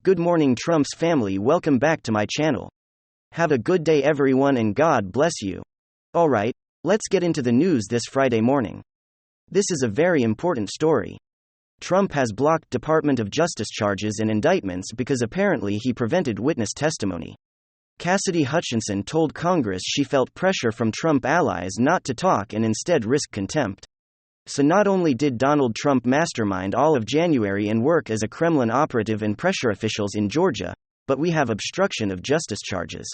Good morning, Trump's family. Welcome back to my channel. Have a good day, everyone, and God bless you. Alright, let's get into the news this Friday morning. This is a very important story. Trump has blocked Department of Justice charges and indictments because apparently he prevented witness testimony. Cassidy Hutchinson told Congress she felt pressure from Trump allies not to talk and instead risk contempt. So not only did Donald Trump mastermind all of January and work as a Kremlin operative and pressure officials in Georgia, but we have obstruction of justice charges.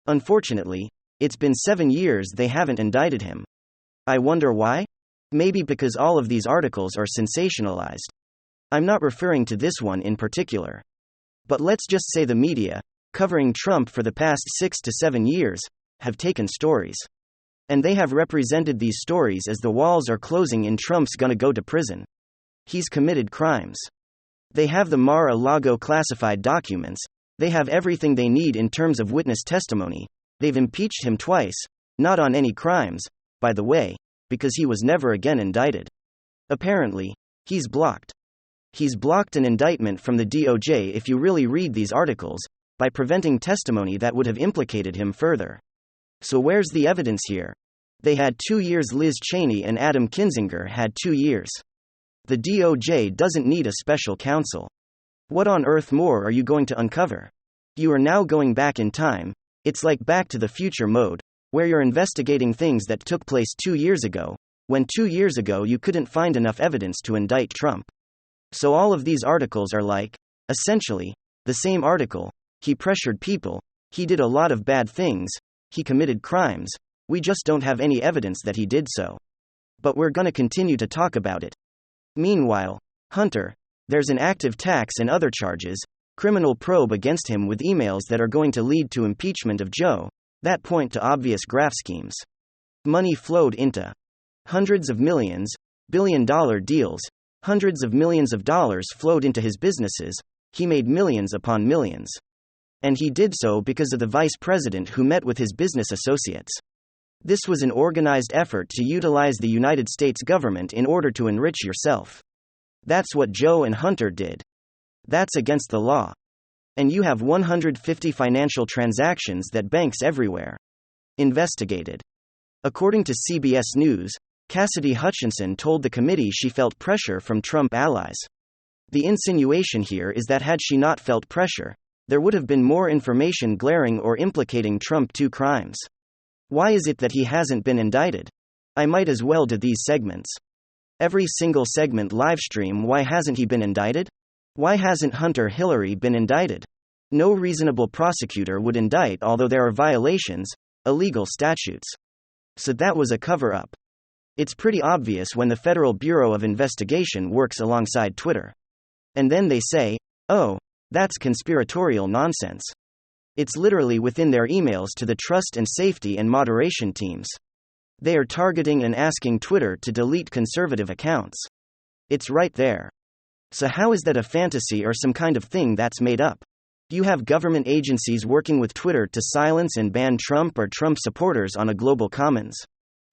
Unfortunately, it's been 7 years they haven't indicted him. I wonder why? Maybe because all of these articles are sensationalized. I'm not referring to this one in particular. But let's just say the media, covering Trump for the past 6 to 7 years, have taken stories. And they have represented these stories as the walls are closing and Trump's gonna go to prison. He's committed crimes. They have the Mar-a-Lago classified documents, they have everything they need in terms of witness testimony, they've impeached him twice, not on any crimes, by the way, because he was never again indicted. Apparently, he's blocked. He's blocked an indictment from the DOJ, if you really read these articles, by preventing testimony that would have implicated him further. So where's the evidence here? They had 2 years. Liz Cheney and Adam Kinzinger had 2 years. The DOJ doesn't need a special counsel. What on earth more are you going to uncover? You are now going back in time. It's like Back to the Future mode, where you're investigating things that took place 2 years ago, when 2 years ago you couldn't find enough evidence to indict Trump. So all of these articles are like, essentially, the same article. He pressured people, he did a lot of bad things, he committed crimes, we just don't have any evidence that he did so. But we're gonna continue to talk about it. Meanwhile, Hunter, there's an active tax and other charges, criminal probe against him with emails that are going to lead to impeachment of Joe, that point to obvious graft schemes. Money flowed into hundreds of millions, billion-dollar deals, hundreds of millions of dollars flowed into his businesses, he made millions upon millions. And he did so because of the vice president who met with his business associates. This was an organized effort to utilize the United States government in order to enrich yourself. That's what Joe and Hunter did. That's against the law. And you have 150 financial transactions that banks everywhere investigated. According to CBS News, Cassidy Hutchinson told the committee she felt pressure from Trump allies. The insinuation here is that had she not felt pressure, there would have been more information glaring or implicating Trump 2 crimes. Why is it that he hasn't been indicted? I might as well do these segments. Every single segment livestream. Why hasn't he been indicted? Why hasn't Hunter Hillary been indicted? No reasonable prosecutor would indict, although there are violations, illegal statutes. So that was a cover-up. It's pretty obvious when the Federal Bureau of Investigation works alongside Twitter. And then they say, oh, that's conspiratorial nonsense. It's literally within their emails to the trust and safety and moderation teams. They are targeting and asking Twitter to delete conservative accounts. It's right there. So how is that a fantasy or some kind of thing that's made up? You have government agencies working with Twitter to silence and ban Trump or Trump supporters on a global commons.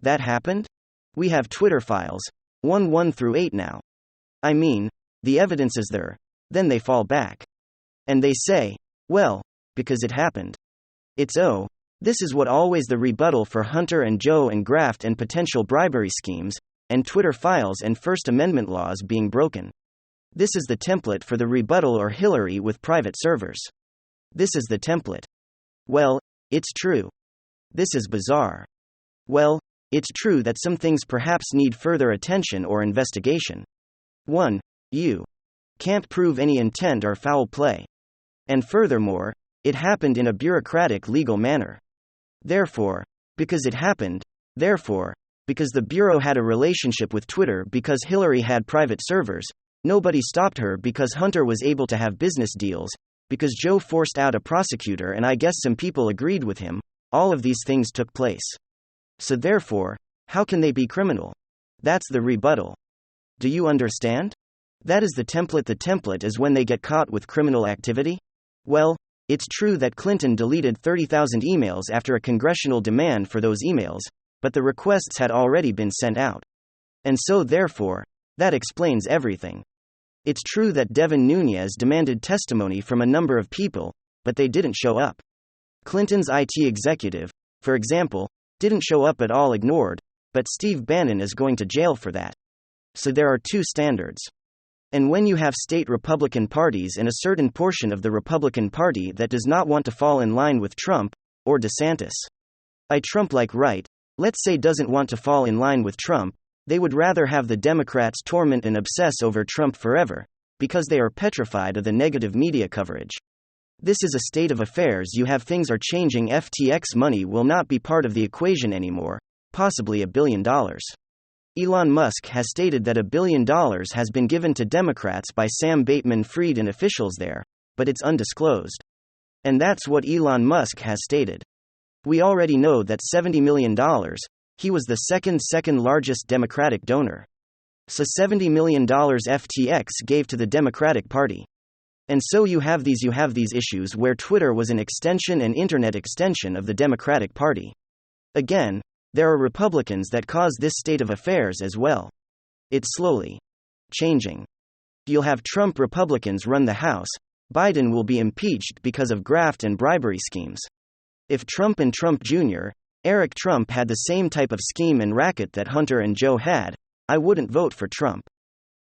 That happened? We have Twitter files, 1 through 8 now. I mean, the evidence is there, then they fall back. And they say, well, because it happened. It's this is what always the rebuttal for Hunter and Joe and graft and potential bribery schemes, and Twitter files and First Amendment laws being broken. This is the template for the rebuttal or Hillary with private servers. This is the template. Well, it's true. This is bizarre. Well, it's true that some things perhaps need further attention or investigation. 1. You can't prove any intent or foul play. And furthermore, it happened in a bureaucratic legal manner. Therefore, because it happened, because the Bureau had a relationship with Twitter, because Hillary had private servers, nobody stopped her, because Hunter was able to have business deals, because Joe forced out a prosecutor and I guess some people agreed with him, all of these things took place. So therefore, how can they be criminal? That's the rebuttal. Do you understand? That is the template. The template is when they get caught with criminal activity. Well, it's true that Clinton deleted 30,000 emails after a congressional demand for those emails, but the requests had already been sent out. And so therefore, that explains everything. It's true that Devin Nunes demanded testimony from a number of people, but they didn't show up. Clinton's IT executive, for example, didn't show up at all, ignored, but Steve Bannon is going to jail for that. So there are two standards. And when you have state Republican parties and a certain portion of the Republican Party that does not want to fall in line with Trump, or DeSantis, a Trump-like right, let's say, doesn't want to fall in line with Trump, they would rather have the Democrats torment and obsess over Trump forever, because they are petrified of the negative media coverage. This is a state of affairs you have. Things are changing. FTX money will not be part of the equation anymore, possibly $1 billion. Elon Musk has stated that $1 billion has been given to Democrats by Sam Bankman-Fried and officials there, but it's undisclosed. And that's what Elon Musk has stated. We already know that $70 million, he was the second largest Democratic donor. So $70 million FTX gave to the Democratic Party. And so you have these issues where Twitter was an extension and internet extension of the Democratic Party. Again, there are Republicans that cause this state of affairs as well. It's slowly changing. You'll have Trump Republicans run the House. Biden will be impeached because of graft and bribery schemes. If Trump and Trump Jr., Eric Trump, had the same type of scheme and racket that Hunter and Joe had, I wouldn't vote for Trump.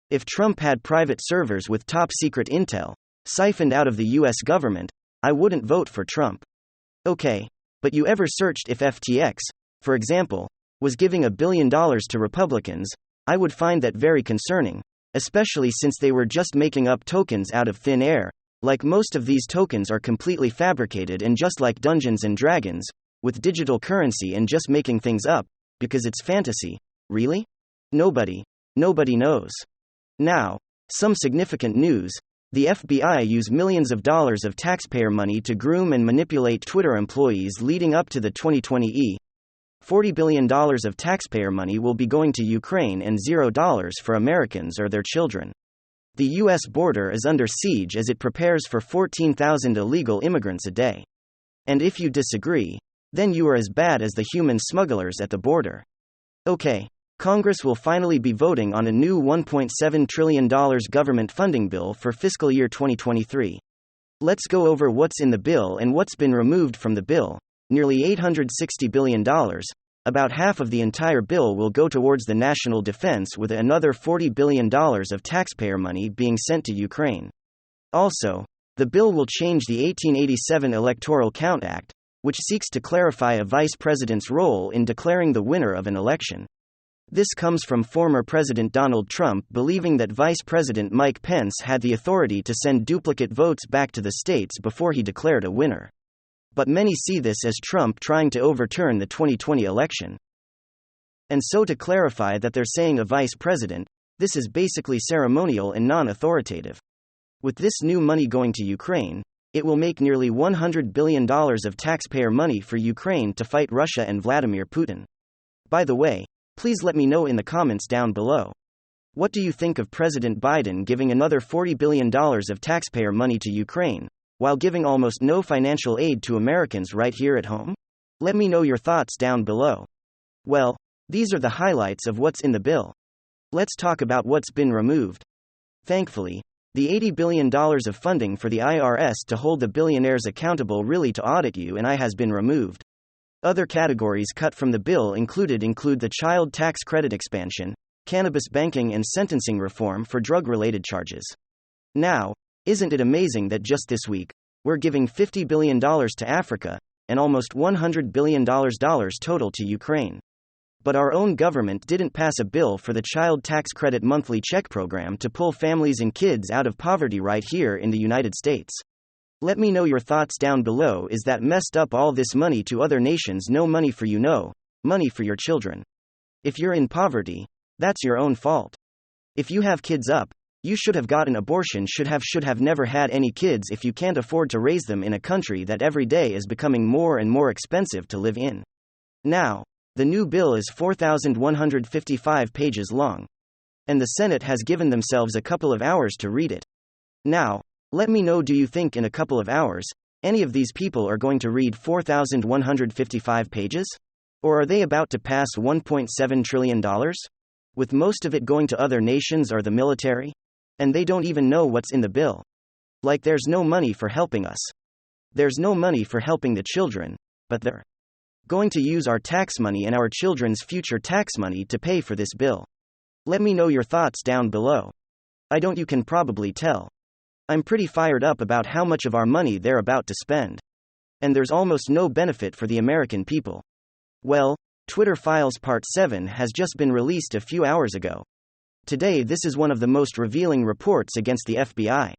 If Trump had private servers with top-secret intel, siphoned out of the US government, I wouldn't vote for Trump. Okay, but you ever searched if FTX, for example, was giving $1 billion to Republicans? I would find that very concerning, especially since they were just making up tokens out of thin air. Like, most of these tokens are completely fabricated, and just like Dungeons and Dragons, with digital currency, and just making things up, because it's fantasy. Really? Nobody knows. Now, some significant news. The FBI used millions of dollars of taxpayer money to groom and manipulate Twitter employees leading up to the 2020 $40 billion of taxpayer money will be going to Ukraine and $0 for Americans or their children. The U.S. border is under siege as it prepares for 14,000 illegal immigrants a day. And if you disagree, then you are as bad as the human smugglers at the border. Okay, Congress will finally be voting on a new $1.7 trillion government funding bill for fiscal year 2023. Let's go over what's in the bill and what's been removed from the bill. Nearly $860 billion, about half of the entire bill, will go towards the national defense, with another $40 billion of taxpayer money being sent to Ukraine. Also, the bill will change the 1887 Electoral Count Act, which seeks to clarify a vice president's role in declaring the winner of an election. This comes from former President Donald Trump believing that Vice President Mike Pence had the authority to send duplicate votes back to the states before he declared a winner. But many see this as Trump trying to overturn the 2020 election. And so, to clarify that they're saying a vice president, this is basically ceremonial and non-authoritative. With this new money going to Ukraine, it will make nearly $100 billion of taxpayer money for Ukraine to fight Russia and Vladimir Putin. By the way, please let me know in the comments down below. What do you think of President Biden giving another $40 billion of taxpayer money to Ukraine, while giving almost no financial aid to Americans right here at home? Let me know your thoughts down below. Well, these are the highlights of what's in the bill. Let's talk about what's been removed. Thankfully, the $80 billion of funding for the IRS to hold the billionaires accountable, really to audit you and I, has been removed. Other categories cut from the bill include the child tax credit expansion, cannabis banking, and sentencing reform for drug-related charges. Now, isn't it amazing that just this week, we're giving $50 billion to Africa, and almost $100 billion total to Ukraine? But our own government didn't pass a bill for the child tax credit monthly check program to pull families and kids out of poverty right here in the United States. Let me know your thoughts down below. Is that messed up? All this money to other nations, no money for you, no money for your children. If you're in poverty, that's your own fault. If you have kids up, you should have gotten abortion, should have never had any kids if you can't afford to raise them in a country that every day is becoming more and more expensive to live in. Now, the new bill is 4,155 pages long. And the Senate has given themselves a couple of hours to read it. Now, let me know, do you think in a couple of hours, any of these people are going to read 4,155 pages? Or are they about to pass $1.7 trillion? With most of it going to other nations or the military? And they don't even know what's in the bill. Like there's no money for helping us. There's no money for helping the children, but they're going to use our tax money and our children's future tax money to pay for this bill. Let me know your thoughts down below. You can probably tell. I'm pretty fired up about how much of our money they're about to spend. And there's almost no benefit for the American people. Well, Twitter Files Part 7 has just been released a few hours ago. Today, this is one of the most revealing reports against the FBI.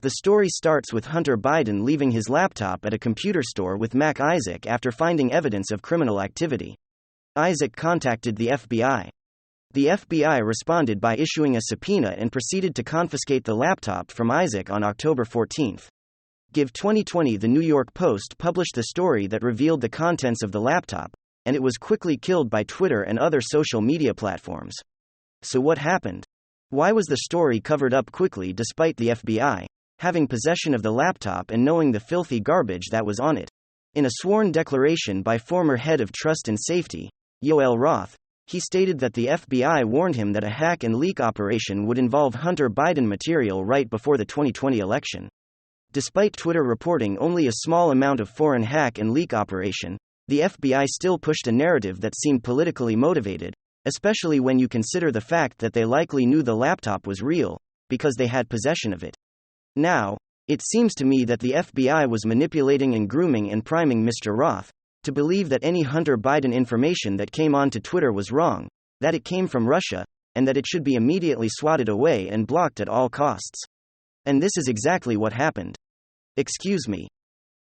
The story starts with Hunter Biden leaving his laptop at a computer store with Mac Isaac after finding evidence of criminal activity. Isaac contacted the FBI. The FBI responded by issuing a subpoena and proceeded to confiscate the laptop from Isaac on October 14. Give 2020. The New York Post published the story that revealed the contents of the laptop, and it was quickly killed by Twitter and other social media platforms. So what happened? Why was the story covered up quickly despite the FBI having possession of the laptop and knowing the filthy garbage that was on it? In a sworn declaration by former head of Trust and Safety, Yoel Roth, he stated that the FBI warned him that a hack and leak operation would involve Hunter Biden material right before the 2020 election. Despite Twitter reporting only a small amount of foreign hack and leak operation, the FBI still pushed a narrative that seemed politically motivated, especially when you consider the fact that they likely knew the laptop was real, because they had possession of it. Now, it seems to me that the FBI was manipulating and grooming and priming Mr. Roth to believe that any Hunter Biden information that came onto Twitter was wrong, that it came from Russia, and that it should be immediately swatted away and blocked at all costs. And this is exactly what happened. Excuse me.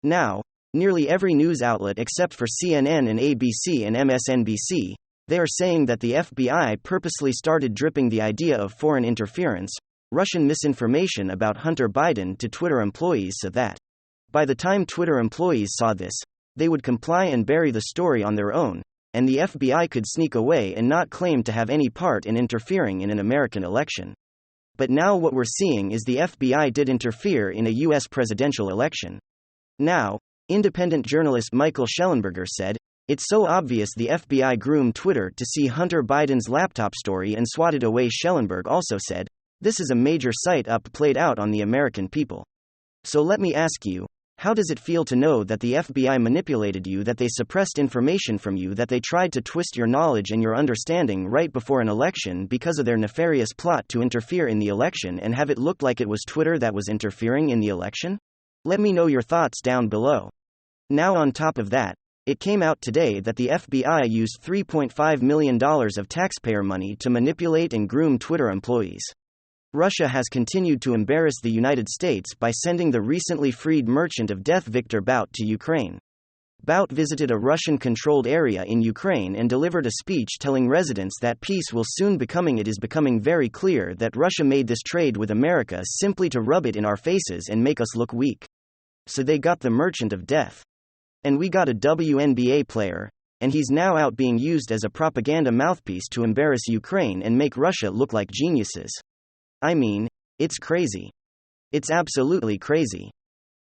Now, nearly every news outlet except for CNN and ABC and MSNBC, they are saying that the FBI purposely started dripping the idea of foreign interference, Russian misinformation about Hunter Biden to Twitter employees so that, by the time Twitter employees saw this, they would comply and bury the story on their own, and the FBI could sneak away and not claim to have any part in interfering in an American election. But now what we're seeing is the FBI did interfere in a U.S. presidential election. Now, independent journalist Michael Shellenberger said, "It's so obvious the FBI groomed Twitter to see Hunter Biden's laptop story and swatted away." Schellenberg also said, "This is a major psyop played out on the American people. So let me ask you, how does it feel to know that the FBI manipulated you, that they suppressed information from you, that they tried to twist your knowledge and your understanding right before an election because of their nefarious plot to interfere in the election and have it look like it was Twitter that was interfering in the election? Let me know your thoughts down below." Now on top of that, it came out today that the FBI used $3.5 million of taxpayer money to manipulate and groom Twitter employees. Russia has continued to embarrass the United States by sending the recently freed merchant of death Viktor Bout to Ukraine. Bout visited a Russian-controlled area in Ukraine and delivered a speech telling residents that peace will soon becoming. It is becoming very clear that Russia made this trade with America simply to rub it in our faces and make us look weak. So they got the merchant of death. And we got a WNBA player, and he's now out being used as a propaganda mouthpiece to embarrass Ukraine and make Russia look like geniuses. I mean, it's crazy. It's absolutely crazy.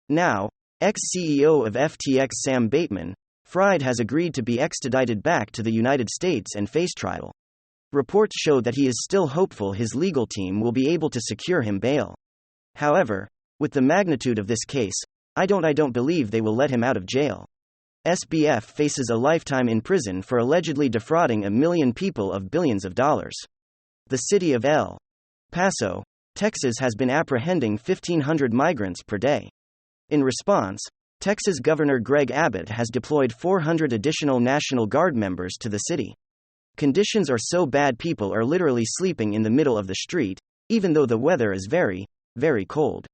Now, ex-CEO of FTX Sam Bankman-Fried has agreed to be extradited back to the United States and face trial. Reports show that he is still hopeful his legal team will be able to secure him bail. However, with the magnitude of this case, I don't believe they will let him out of jail. SBF faces a lifetime in prison for allegedly defrauding 1 million people of billions of dollars. The city of El Paso, Texas has been apprehending 1,500 migrants per day. In response, Texas Governor Greg Abbott has deployed 400 additional National Guard members to the city. Conditions are so bad people are literally sleeping in the middle of the street, even though the weather is very, very cold.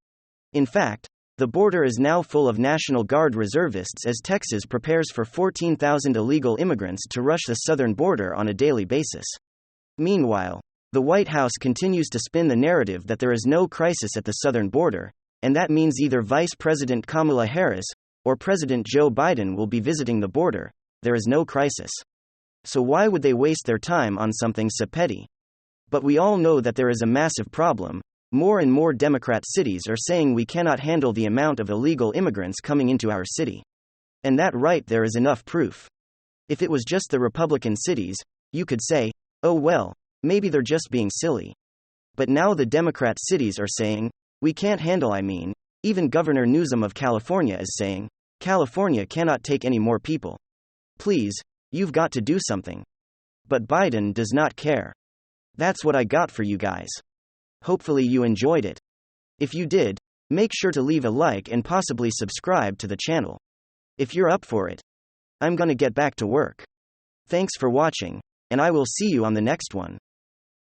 In fact, the border is now full of National Guard reservists as Texas prepares for 14,000 illegal immigrants to rush the southern border on a daily basis. Meanwhile, the White House continues to spin the narrative that there is no crisis at the southern border, and that means either Vice President Kamala Harris or President Joe Biden will be visiting the border. There is no crisis. So why would they waste their time on something so petty? But we all know that there is a massive problem. More and more Democrat cities are saying we cannot handle the amount of illegal immigrants coming into our city. And that right there is enough proof. If it was just the Republican cities, you could say, oh well, maybe they're just being silly. But now the Democrat cities are saying, we can't handle. Even Governor Newsom of California is saying, California cannot take any more people. Please, you've got to do something. But Biden does not care. That's what I got for you guys. Hopefully you enjoyed it. If you did, make sure to leave a like and possibly subscribe to the channel. If you're up for it, I'm gonna get back to work. Thanks for watching, and I will see you on the next one.